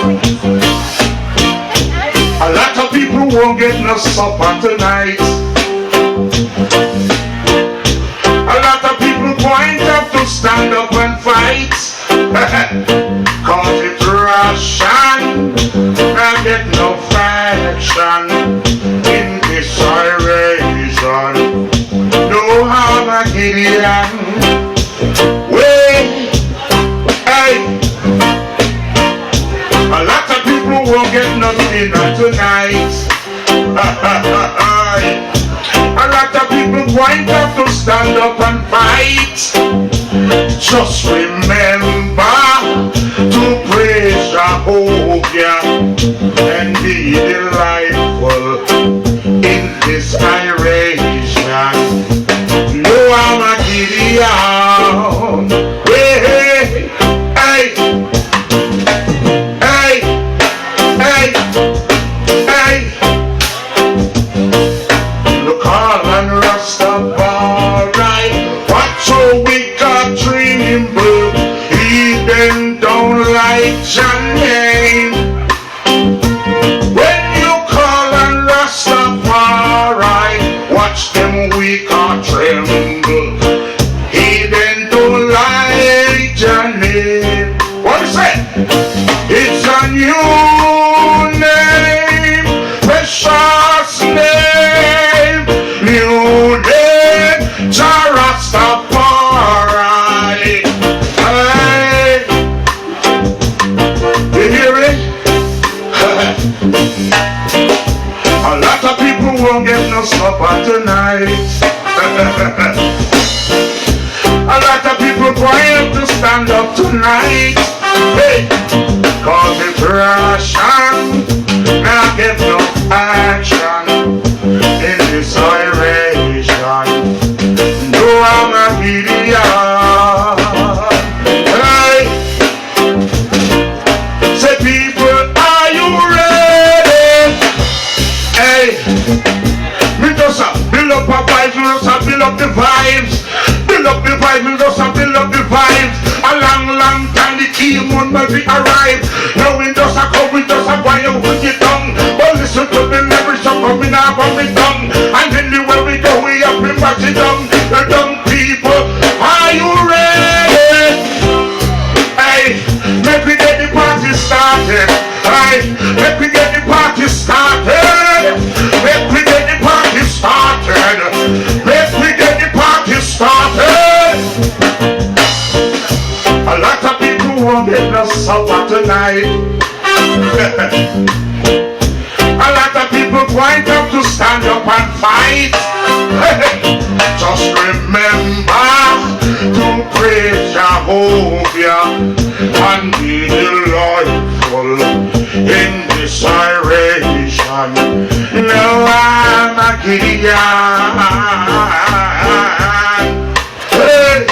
A lot of people won't get no supper tonight. A lot of people going to have to stand up and fight. Cause it's Russian, I get no fraction in this region. No Armageddon. Wait, hey. A lot of people won't get no dinner tonight. A lot of people going to have to stand up and fight. Just remember to praise Jehovah and be delightful in this iration. No Armageddon. Hey, hey, hey, hey, hey. Look all and Rastafari. Watch how we got tremble. He don't like your name. When you call on Rastafari, watch them weak or tremble. He don't like your name. What is it? It's a new name, precious name, new name, Jah Rastafari. Hey, you hear it? A lot of people won't get no supper tonight. A lot of people going to stand up tonight. Hey, cause it's Russian, now get no action in this iration. No Armageddon. Hey, say people, are you ready? Hey, me just build up a vibe, me just build up the vibes. Build up the vibes, me just build up the vibes. A long time the team on maybe arrive. Now we just come, we just buy you with your tongue. But listen to the lyrics of coming out of my tongue. And anywhere we go, we have been back it down. The dumb people, are you ready? Hey, make we get the party started. Hey, make we get the party started. Make we get the party started. Make we get the party started. A lot of people won't get no supper tonight. A lot of people going to have to stand up and fight. Just remember to praise Jehovah and be delightful in this iration. No Armageddon. Hey,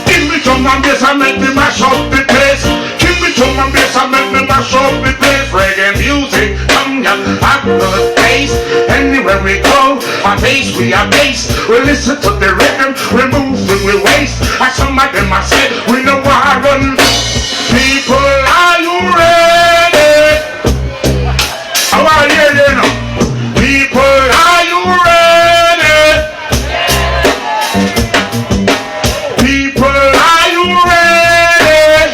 give me some and bass and make me mash up the place. Give me some and bass and make me mash up the place. Reggae music, come down, have the taste. Anywhere we go, our bass, we are bass. We listen to the rhythm, we move and we waste. And some of them I say, we know why I run. People, are you ready? How are you, you know? People, are you ready? People, are you ready?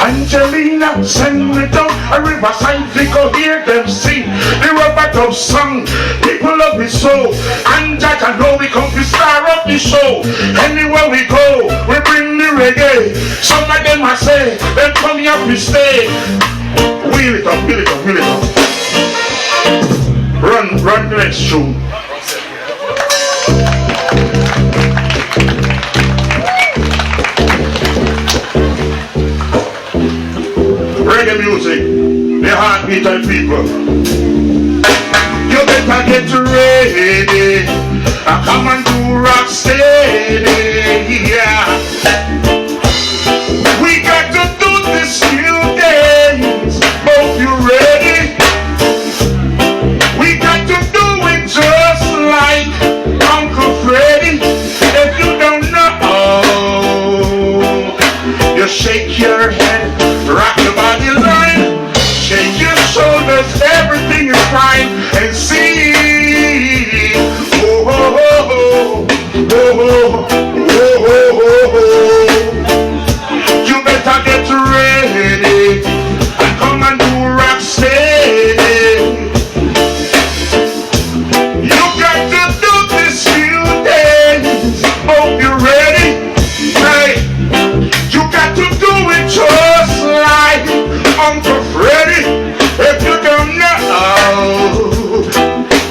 Angelina, send me down a riverside, we go hear them sing the rubber dub song. People love me so, and Jack I know we come to star up the show. Anywhere we go, we bring the reggae. Some of them I say, they come here to stay. Wheel it up, wheel it up, wheel it up. Run the next tune. Reggae music, the heartbeat of people. You better get ready. Come and do rock steady. Yeah. We got to do this new dance. Hope you ready. We got to do it just like Uncle Freddy. If you don't know, You shake your head, rock your body line, shake your shoulders, everything is fine, and see. Oh, oh, oh, oh, oh, oh, oh, oh. You better get ready and come and do rock steady. You got to do this few days. Hope you're ready. Hey, you got to do it just like Uncle Freddy. If you don't know,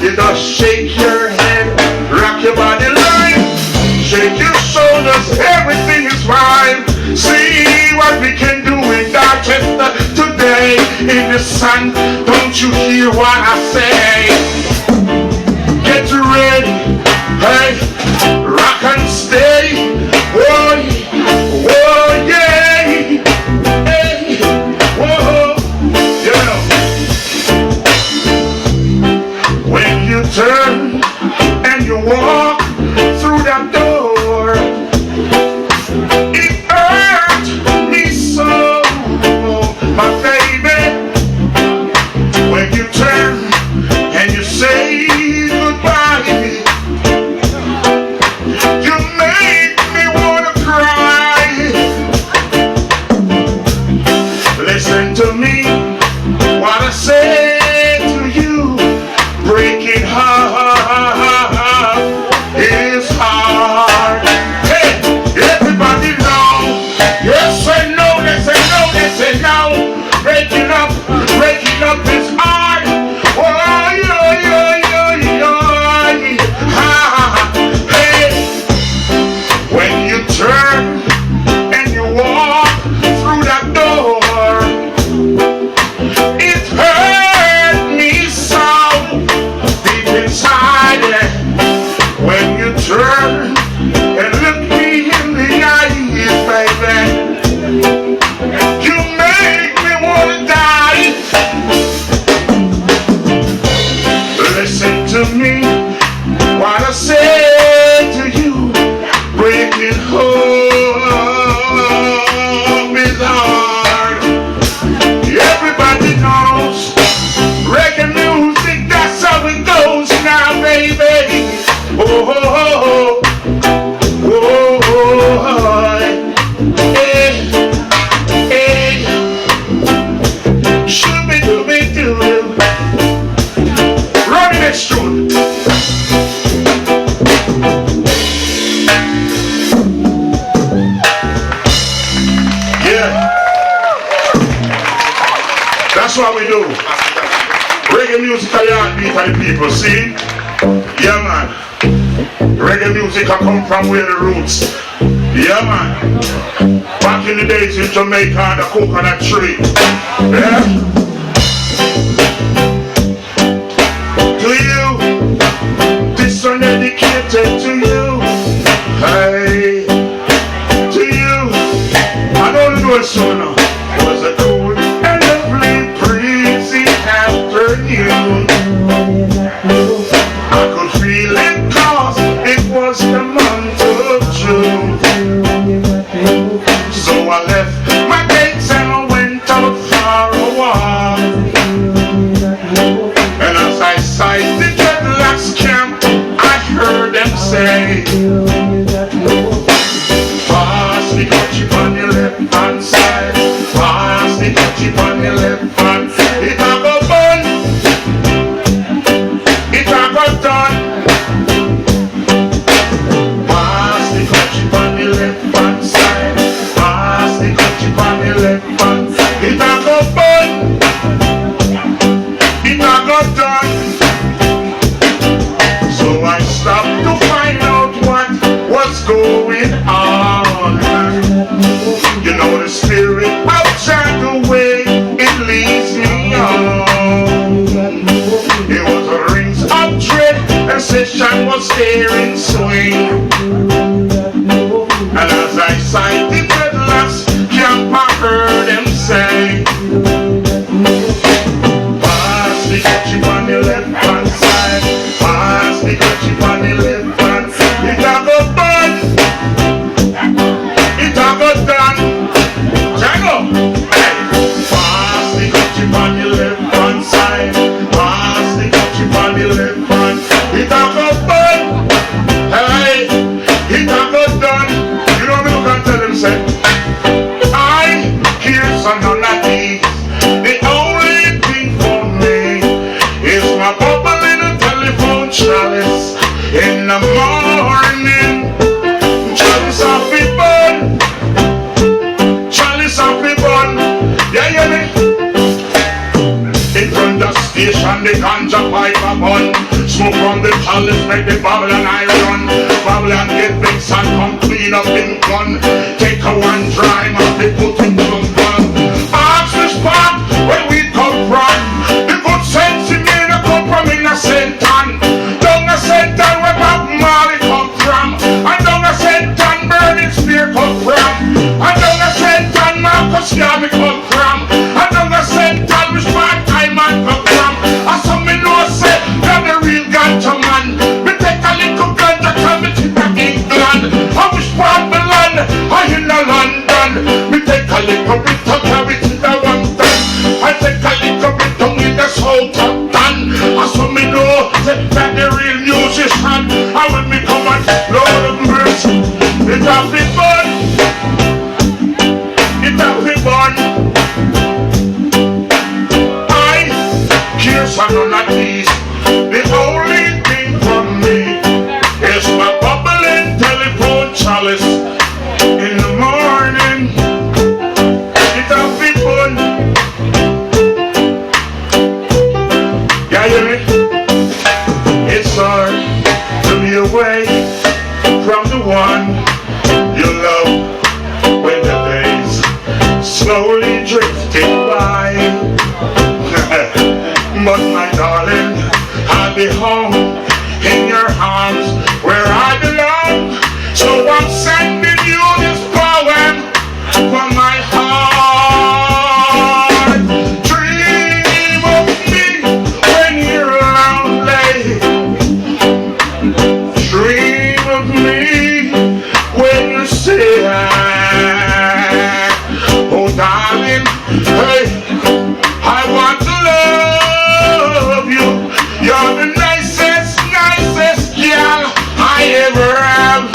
you just shake your head, rock your body line, shake your shoulders, everything is fine. See what we can do in Dorchester today in the sun. Don't you hear what I say? Get ready, hey, rock and stay. Oh, oh yeah, hey, whoa, yeah. When you turn and you walk through that door, it hurt me so, my baby. When you turn and you say goodbye, you make me wanna cry. Listen to me, what I say to you. Breaking heart is hard. Hey, everybody know. Yes and no, yes and no, yes and no. Breaking up is hard. Oh, yeah, yeah, yeah, yeah. Ha, hey, when you turn and you walk through that door, it hurt me so deep inside. When you turn and look me in the eyes, baby, you make me wanna die. Listen to me, what I say to you. Breaking hope is hard. Everybody knows reggae music, that's how it goes now, baby. Oh, oh, oh, oh, oh, hey, hey, shooby-dooby-doo. Run the next tune. Yeah, that's what we do. Reggae music are the heartbeat of the people, see? Yeah, man. Reggae music come from where the roots. Yeah, man. Back in the days in Jamaica, the coconut tree. Yeah. To you, this one dedicated to you. Hey, to you. I don't know a song. It was a cool and lovely breezy afternoon. I could feel it cause it was the month of June. So I left my gates and I went out for a walk. And as I sighted the dreadlocks camp, I heard them say, pass the ketchup on your left hand side, pass the ketchup on your left hand. It a go bun, it a go done. Pass the ketchup on your left hand side, pass the ketchup on the ganja pipe a bun. Smoke from the chalice make the Babylon iron. Babylon get mixed and come clean up in gun. Take a one dry and they put in some gun. Ask the spot where we come from. The good sense in me the come from innocent town. Down a Satan where Bob Marley come from. And down a Satan Burning Spear come from. And down a Satan Marcus Garvey come from. And down a Satan which part I man come from. And some me know say that the real ganja man. Me take a little ganja come me take a England. And which part the land I in a London. Me take a little bit of carry to the one time. I take a little bit down in the south of town. And some me know say that the real musician. And when me come and Lord of mercy, it have been fun. It have been fun. I care some none of these. The only thing for me is my bubbling telephone chalice in the morning. It have been fun. Yeah, you hear me? It's hard to be away from the one you love when the days slowly drifting by. But my darling, I'll be home in your arms where I belong. So I'm sending you this poem from my heart. Dream of me when you're lonely. Dream of me when you're sad. Oh darling, hey, I want to love you. You're the nicest, nicest girl I ever have.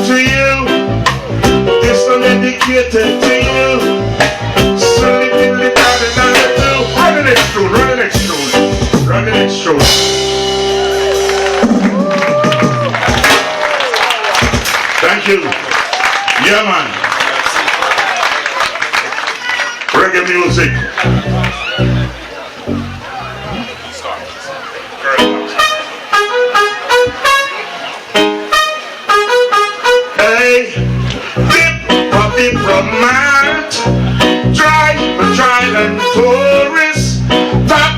To you, this one dedicated to you. So little bit of the night too. Run the next tune, run the next tune, run the next tune. Thank you. Yeah, man. Reggae music. Hey, diplomat, trial and tourist, top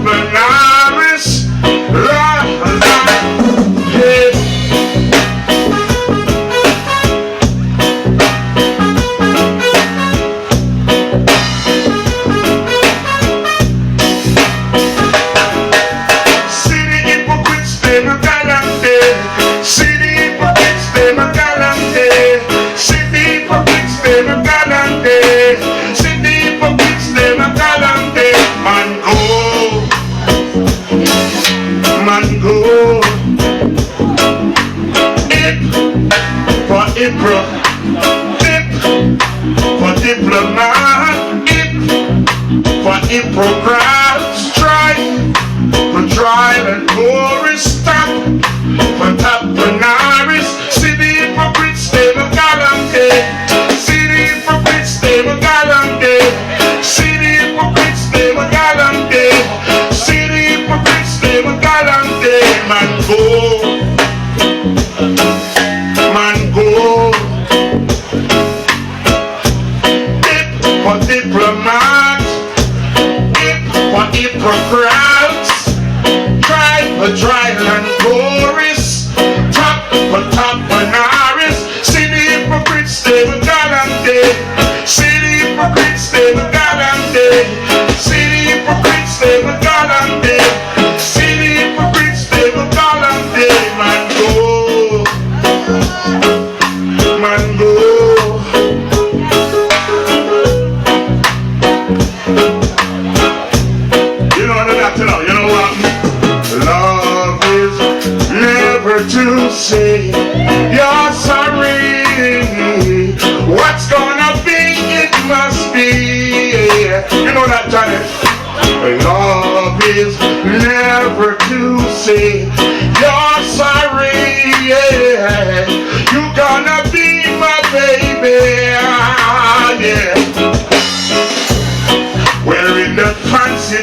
Benares, yeah. Diplomat, for hypocrites, strive for trial and chorus, stop for top Benares. See the hypocrites, they were galante. See the hypocrites, they were galante. See the hypocrites, they were galante. See the hypocrites, they were galante. Man go, man go. For diplomats, for hypocrites, try for trial and chorus, top for top Benares. See the hypocrites, they were galante. See the hypocrites, they were galante. See the hypocrites, they were galante. See the hypocrites, they were galante. Man go, man go. To say you're sorry. What's gonna be, it must be. You know that, Johnny? Love is never to say you're sorry. You gonna be my baby. Yeah. Wearing the fancy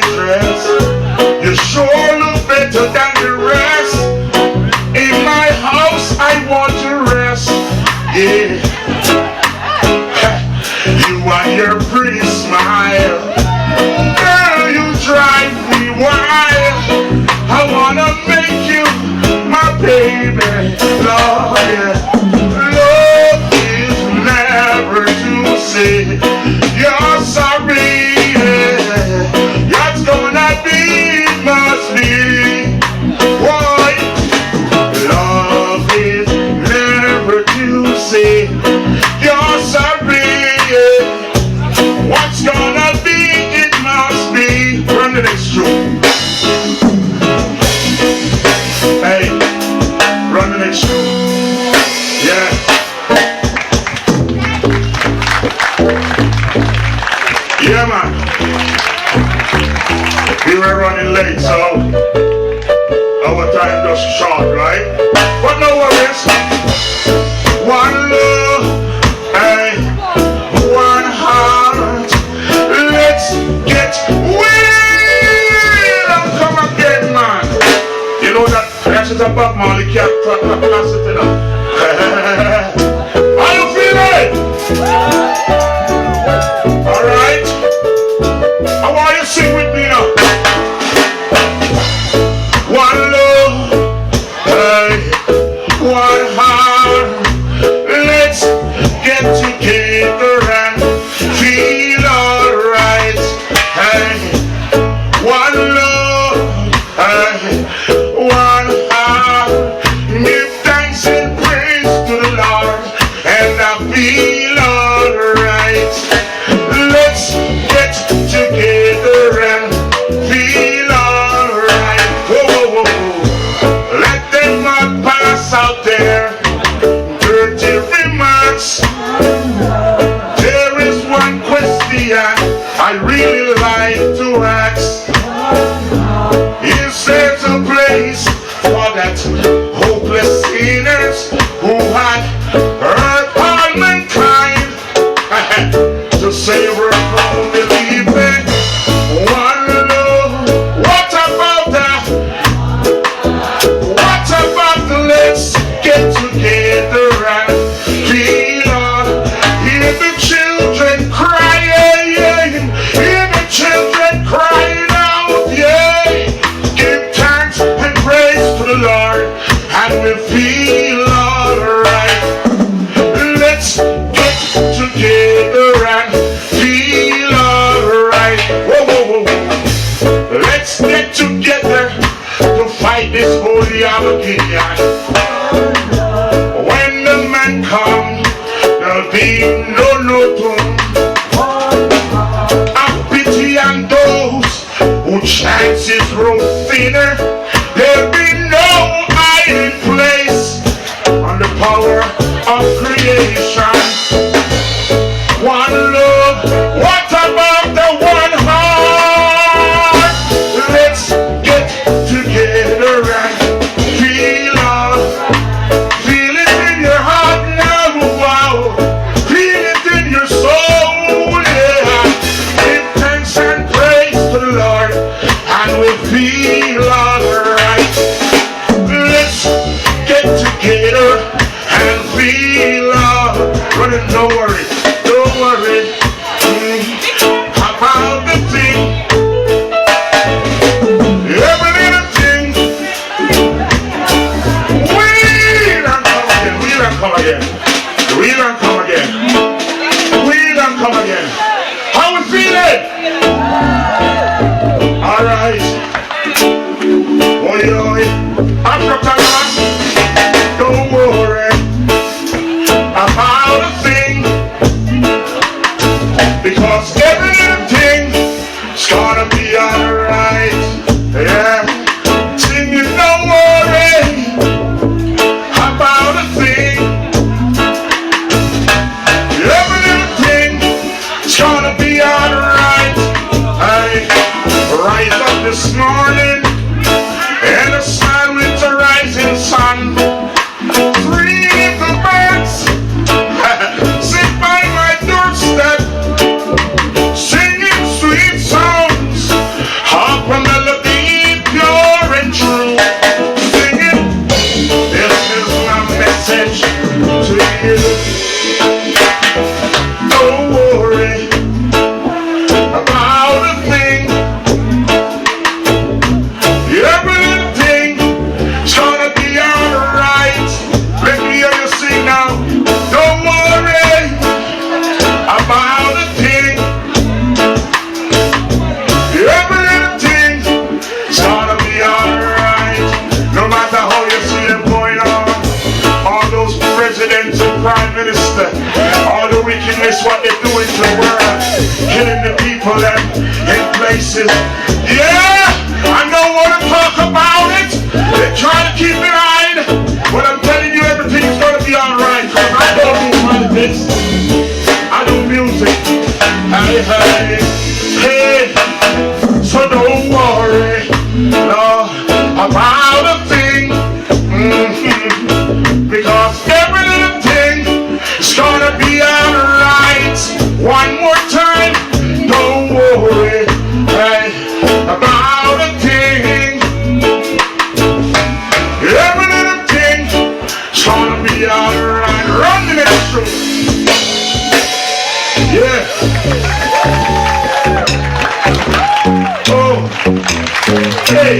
say you're sorry. That's gonna be, must be. Why? Love is never to say you're sorry. What's gonna be, it must be. Run the next room. Hey, run the next room. Yeah. Yeah, man. We were running late, so our time just short, right? But no worries. One love, hey, one heart. Let's get weird and come again, man. You know that's just a Bob Marley can't pass it enough. How you feeling? Alright? I want you to sing with me now. One love, hey, one heart. Let's get together and feel alright. Hey, one love, hey, one heart. Give thanks and praise to the Lord, and I feel alright. Let's get together and feel alright. Whoa, whoa, whoa. Let them not pass out there dirty remarks. There is one question I really like to ask. Is there a place for that hopeless sinners who had hurt all mankind to save her from believing? One love. What about that? What about the let's get together and feel on? Hear the children crying, hear the children crying out, yeah. Give thanks and praise to the Lord, and we feel alright. Let's get together and feel alright. Whoa, whoa, whoa. Let's get together to fight this holy Armageddon. When the man comes, there'll be no tomb. Have pity on those who chances grow thinner. There'll be no hiding place on the power of creation. One love. What about the one heart? Let's get together and feel all. Feel it in your heart now, wow. Feel it in your soul, yeah. Give thanks and praise to the Lord, and we feel alright. Let's get together and feel alright. Don't worry, don't worry about the thing. Every little thing. We don't come again. We don't come again. We don't come again. We don't come again. How we feeling? Alright. Oi, oi. Africa, don't worry about a thing. All the wickedness, what they're doing to the world, killing the people in places. Yeah, I know what to talk about it. They're trying to keep it hide, but I'm telling you, everything's gonna be alright. Cause I don't do politics, I do music. Hey, hey, hey. So don't worry, no, about a thing. Because every little thing is gonna be alright. One more time, don't worry, hey, about a thing. Every little thing is gonna be alright. Run the next room. Yeah. Oh, hey.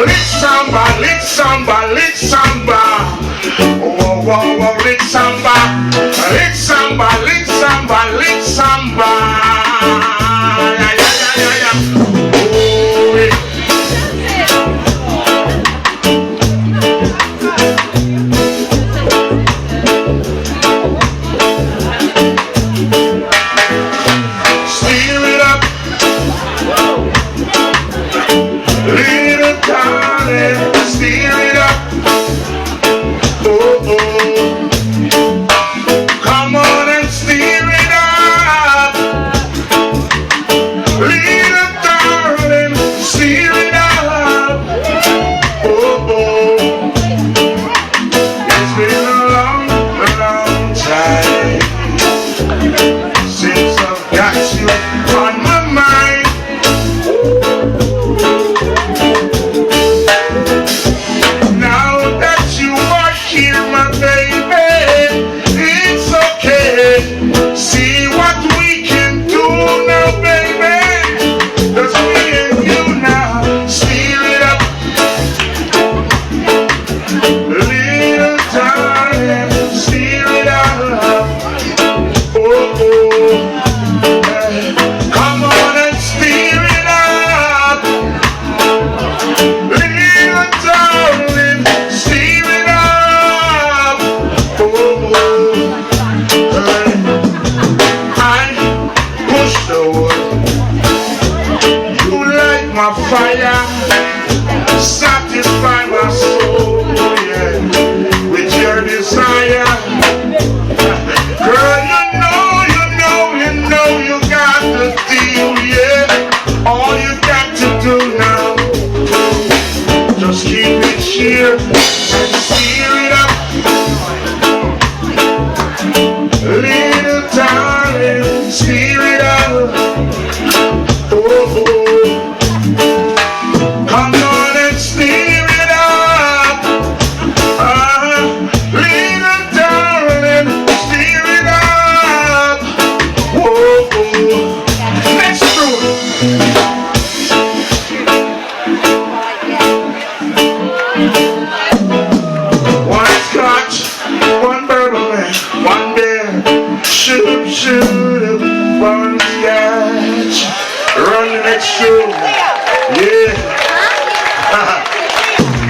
Lick samba, lick samba. Oh, oh, oh, lick samba, lick samba, lick samba, lick samba. Yeah, yeah, yeah, yeah. Oh, yeah. Steer it up, little darling. Steer it up, oh oh. Come on and steer it up, little darling. Steer it up, oh oh. It's been a long, long time since I've got you on my mind. Here, my baby, it's okay. See what we can do now, baby. That's me and you now. Steer it up, little darling. Steer it up, oh oh. Come on and steer it up, little darling. Steer it up. My fire, satisfy my soul, yeah, with your desire. Girl, you got the deal, yeah. All you got to do now, just keep it sheer and steer it up.